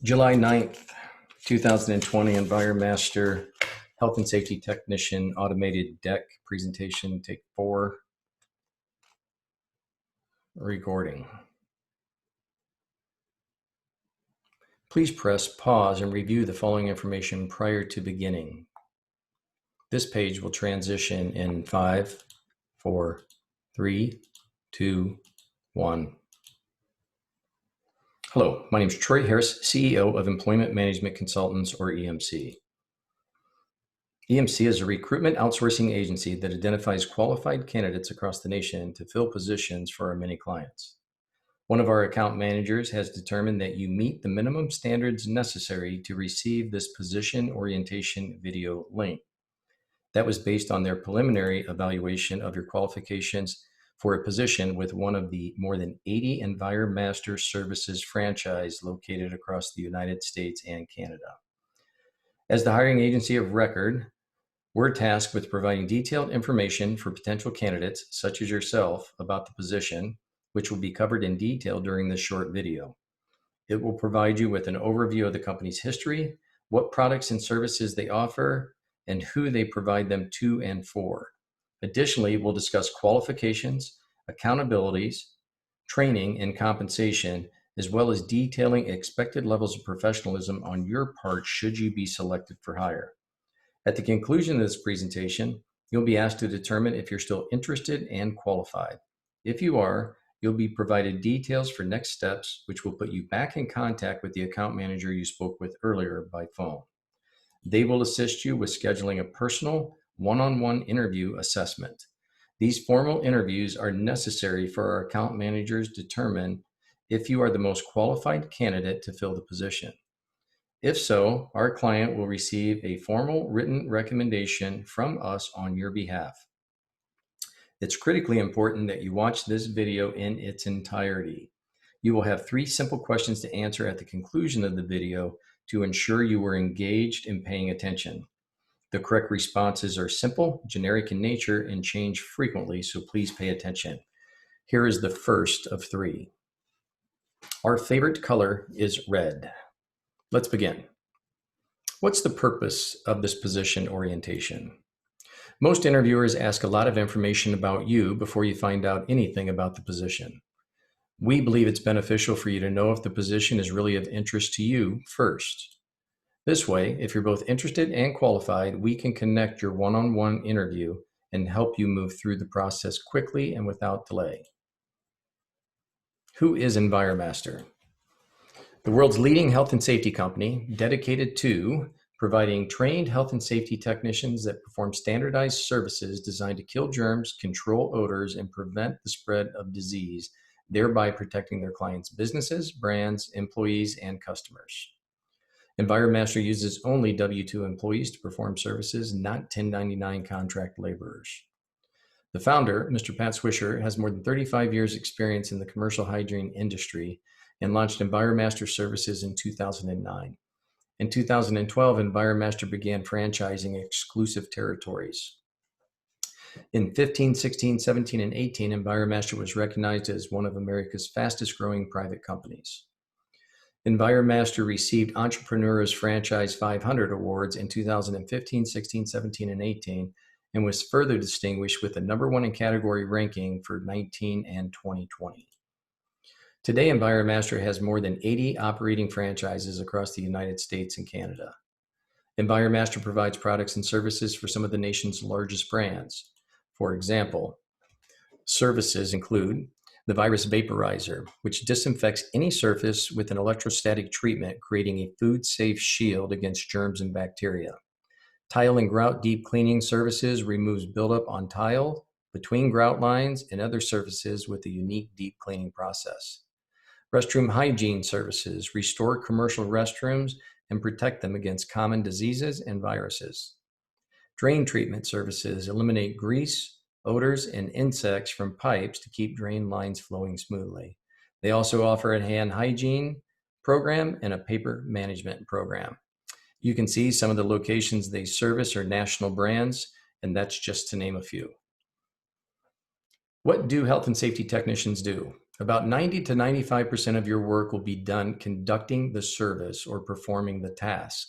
July 9th, 2020, EnviroMaster Health and Safety Technician Automated Deck Presentation, Take 4, recording. Please press pause and review the following information prior to beginning. This page will transition in 5, 4, 3, 2, 1. Hello, my name is Troy Harris, CEO of Employment Management Consultants, or EMC. EMC is a recruitment outsourcing agency that identifies qualified candidates across the nation to fill positions for our many clients. One of our account managers has determined that you meet the minimum standards necessary to receive this position orientation video link. That was based on their preliminary evaluation of your qualifications for a position with one of the more than 80 EnviroMaster Services franchise located across the United States and Canada. As the hiring agency of record, we're tasked with providing detailed information for potential candidates, such as yourself, about the position, which will be covered in detail during this short video. It will provide you with an overview of the company's history, what products and services they offer, and who they provide them to and for. Additionally, we'll discuss qualifications, accountabilities, training, and compensation, as well as detailing expected levels of professionalism on your part should you be selected for hire. At the conclusion of this presentation, you'll be asked to determine if you're still interested and qualified. If you are, you'll be provided details for next steps, which will put you back in contact with the account manager you spoke with earlier by phone. They will assist you with scheduling a personal one-on-one interview assessment. These formal interviews are necessary for our account managers to determine if you are the most qualified candidate to fill the position. If so, our client will receive a formal written recommendation from us on your behalf. It's critically important that you watch this video in its entirety. You will have 3 simple questions to answer at the conclusion of the video to ensure you were engaged and paying attention. The correct responses are simple, generic in nature, and change frequently, so please pay attention. Here is the first of 3. Our favorite color is red. Let's begin. What's the purpose of this position orientation? Most interviewers ask a lot of information about you before you find out anything about the position. We believe it's beneficial for you to know if the position is really of interest to you first. This way, if you're both interested and qualified, we can connect your one-on-one interview and help you move through the process quickly and without delay. Who is EnviroMaster? The world's leading health and safety company dedicated to providing trained health and safety technicians that perform standardized services designed to kill germs, control odors, and prevent the spread of disease, thereby protecting their clients' businesses, brands, employees, and customers. EnviroMaster uses only W-2 employees to perform services, not 1099 contract laborers. The founder, Mr. Pat Swisher, has more than 35 years experience in the commercial hygiene industry and launched EnviroMaster Services in 2009. In 2012, EnviroMaster began franchising exclusive territories. In 15, 16, 17, and 18, EnviroMaster was recognized as one of America's fastest growing private companies. EnviroMaster received Entrepreneur's Franchise 500 awards in 2015, 16, 17, and 18, and was further distinguished with the #1 in category ranking for 19 and 2020. Today, EnviroMaster has more than 80 operating franchises across the United States and Canada. EnviroMaster provides products and services for some of the nation's largest brands. For example, services include the Virus Vaporizer, which disinfects any surface with an electrostatic treatment, creating a food-safe shield against germs and bacteria. Tile and grout deep cleaning services removes buildup on tile, between grout lines, and other surfaces with a unique deep cleaning process. Restroom hygiene services restore commercial restrooms and protect them against common diseases and viruses. Drain treatment services eliminate grease, odors, and insects from pipes to keep drain lines flowing smoothly. They also offer a hand hygiene program and a paper management program. You can see some of the locations they service are national brands, and that's just to name a few. What do health and safety technicians do? About 90 to 95% of your work will be done conducting the service or performing the task.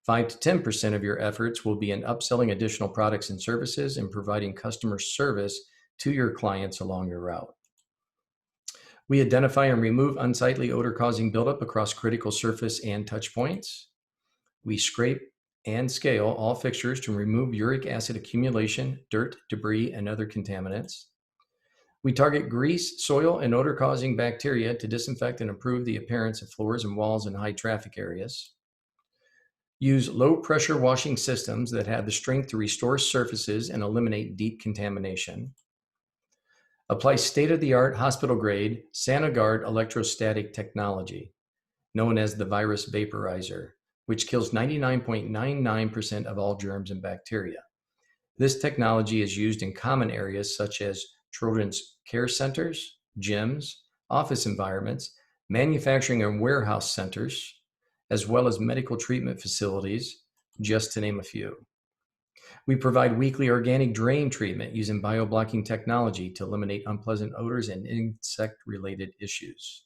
5 to 10% of your efforts will be in upselling additional products and services and providing customer service to your clients along your route. We identify and remove unsightly odor-causing buildup across critical surface and touch points. We scrape and scale all fixtures to remove uric acid accumulation, dirt, debris, and other contaminants. We target grease, soil, and odor-causing bacteria to disinfect and improve the appearance of floors and walls in high-traffic areas. Use low-pressure washing systems that have the strength to restore surfaces and eliminate deep contamination. Apply state-of-the-art hospital-grade SaniGuard electrostatic technology, known as the virus vaporizer, which kills 99.99% of all germs and bacteria. This technology is used in common areas such as children's care centers, gyms, office environments, manufacturing and warehouse centers, as well as medical treatment facilities, just to name a few. We provide weekly organic drain treatment using bioblocking technology to eliminate unpleasant odors and insect-related issues.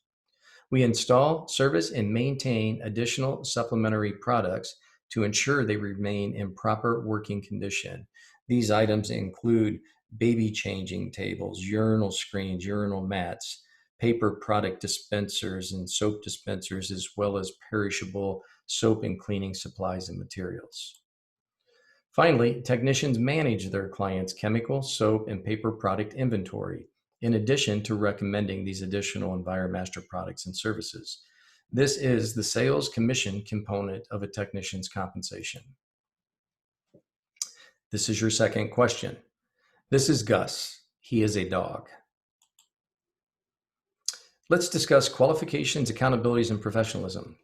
We install, service, and maintain additional supplementary products to ensure they remain in proper working condition. These items include baby changing tables, urinal screens, urinal mats, paper product dispensers, and soap dispensers, as well as perishable soap and cleaning supplies and materials. Finally, technicians manage their clients' chemical, soap, and paper product inventory, in addition to recommending these additional EnviroMaster products and services. This is the sales commission component of a technician's compensation. This is your second question. This is Gus. He is a dog. Let's discuss qualifications, accountabilities, and professionalism.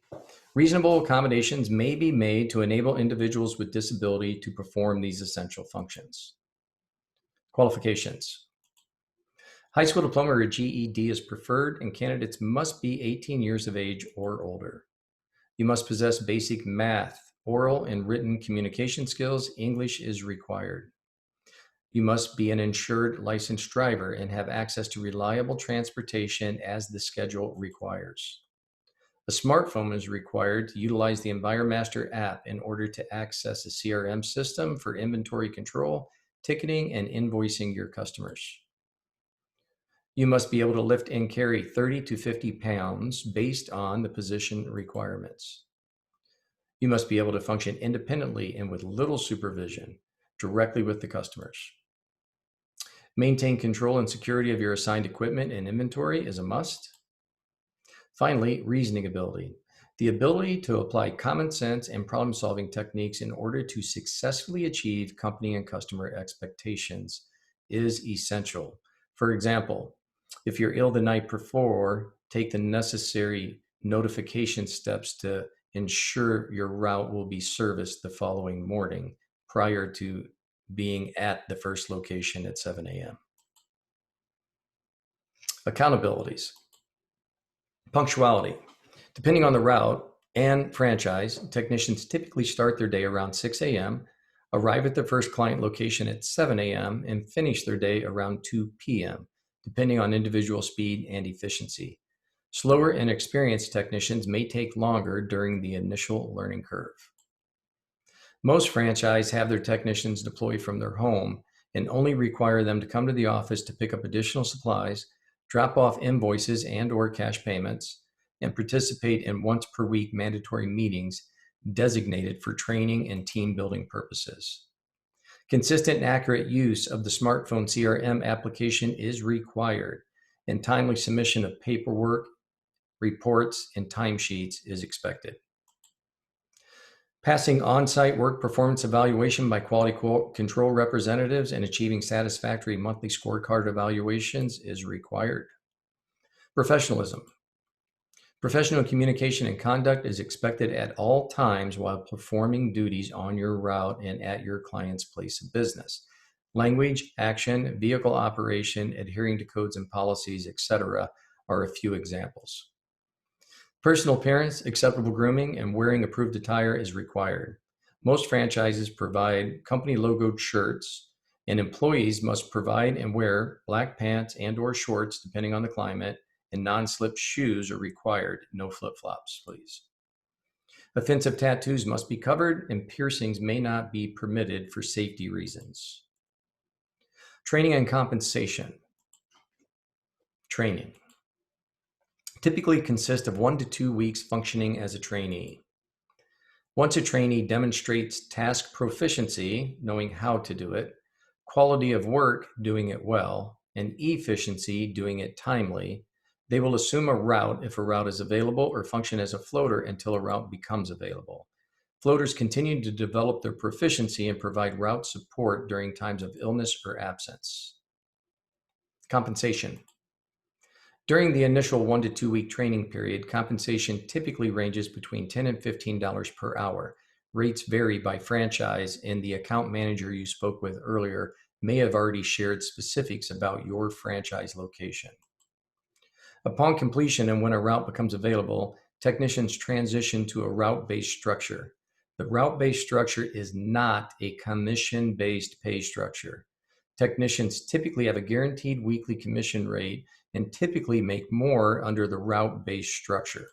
Reasonable accommodations may be made to enable individuals with disability to perform these essential functions. Qualifications. High school diploma or GED is preferred, and candidates must be 18 years of age or older. You must possess basic math, oral and written communication skills. English is required. You must be an insured licensed driver and have access to reliable transportation as the schedule requires. A smartphone is required to utilize the EnviroMaster app in order to access a CRM system for inventory control, ticketing, and invoicing your customers. You must be able to lift and carry 30 to 50 pounds based on the position requirements. You must be able to function independently and with little supervision directly with the customers. Maintain control and security of your assigned equipment and inventory is a must. Finally, reasoning ability. The ability to apply common sense and problem-solving techniques in order to successfully achieve company and customer expectations is essential. For example, if you're ill the night before, take the necessary notification steps to ensure your route will be serviced the following morning prior to being at the first location at 7 a.m. Accountabilities. Punctuality. Depending on the route and franchise, technicians typically start their day around 6 a.m., arrive at their first client location at 7 a.m., and finish their day around 2 p.m., depending on individual speed and efficiency. Slower and experienced technicians may take longer during the initial learning curve. Most franchises have their technicians deployed from their home and only require them to come to the office to pick up additional supplies, drop off invoices and/or cash payments, and participate in once per week mandatory meetings designated for training and team building purposes. Consistent and accurate use of the smartphone CRM application is required, and timely submission of paperwork, reports, and timesheets is expected. Passing on-site work performance evaluation by quality control representatives and achieving satisfactory monthly scorecard evaluations is required. Professionalism. Professional communication and conduct is expected at all times while performing duties on your route and at your client's place of business. Language, action, vehicle operation, adhering to codes and policies, etc. are a few examples. Personal appearance, acceptable grooming, and wearing approved attire is required. Most franchises provide company logoed shirts, and employees must provide and wear black pants and/or shorts, depending on the climate, and non-slip shoes are required. No flip-flops, please. Offensive tattoos must be covered, and piercings may not be permitted for safety reasons. Training and compensation. Training typically consists of 1 to 2 weeks functioning as a trainee. Once a trainee demonstrates task proficiency, knowing how to do it, quality of work, doing it well, and efficiency, doing it timely, they will assume a route if a route is available or function as a floater until a route becomes available. Floaters continue to develop their proficiency and provide route support during times of illness or absence. Compensation. During the initial 1 to 2 week training period, compensation typically ranges between $10 and $15 per hour. Rates vary by franchise, and the account manager you spoke with earlier may have already shared specifics about your franchise location. Upon completion and when a route becomes available, technicians transition to a route-based structure. The route-based structure is not a commission-based pay structure. Technicians typically have a guaranteed weekly commission rate and typically make more under the route-based structure.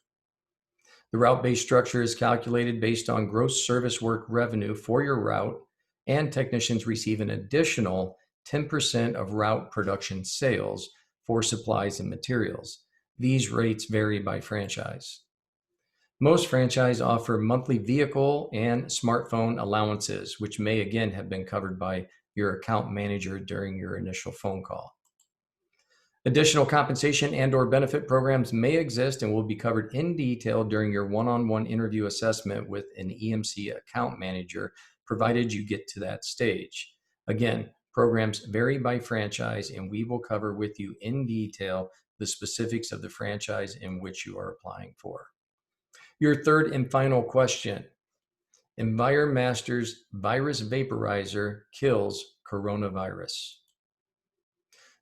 The route-based structure is calculated based on gross service work revenue for your route, and technicians receive an additional 10% of route production sales for supplies and materials. These rates vary by franchise. Most franchises offer monthly vehicle and smartphone allowances, which may again have been covered by your account manager during your initial phone call. Additional compensation and/or benefit programs may exist and will be covered in detail during your one-on-one interview assessment with an EMC account manager, provided you get to that stage. Again, programs vary by franchise, and we will cover with you in detail the specifics of the franchise in which you are applying for. Your third and final question. EnviroMaster's virus vaporizer kills coronavirus.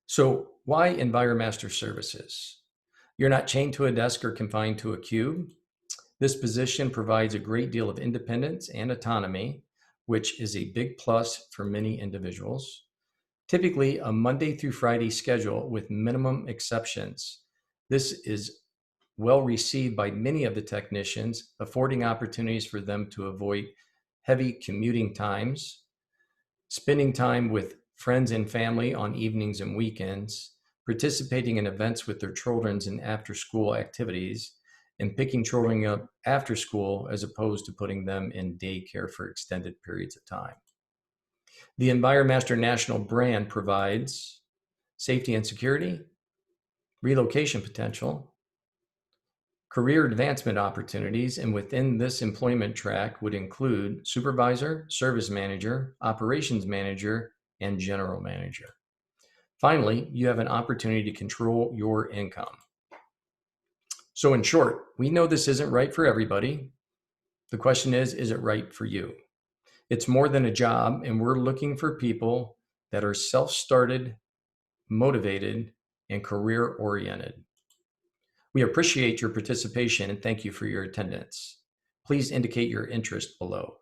So why EnviroMaster services? You're not chained to a desk or confined to a cube. This position provides a great deal of independence and autonomy, which is a big plus for many individuals. Typically a Monday through Friday schedule with minimum exceptions. This is well received by many of the technicians, affording opportunities for them to avoid heavy commuting times, spending time with friends and family on evenings and weekends, participating in events with their children's and after-school activities, and picking children up after school as opposed to putting them in daycare for extended periods of time. The EnviroMaster national brand provides safety and security, relocation potential, career advancement opportunities, and within this employment track would include supervisor, service manager, operations manager, and general manager. Finally, you have an opportunity to control your income. So in short, we know this isn't right for everybody. The question is it right for you? It's more than a job, and we're looking for people that are self-started, motivated, and career-oriented. We appreciate your participation and thank you for your attendance. Please indicate your interest below.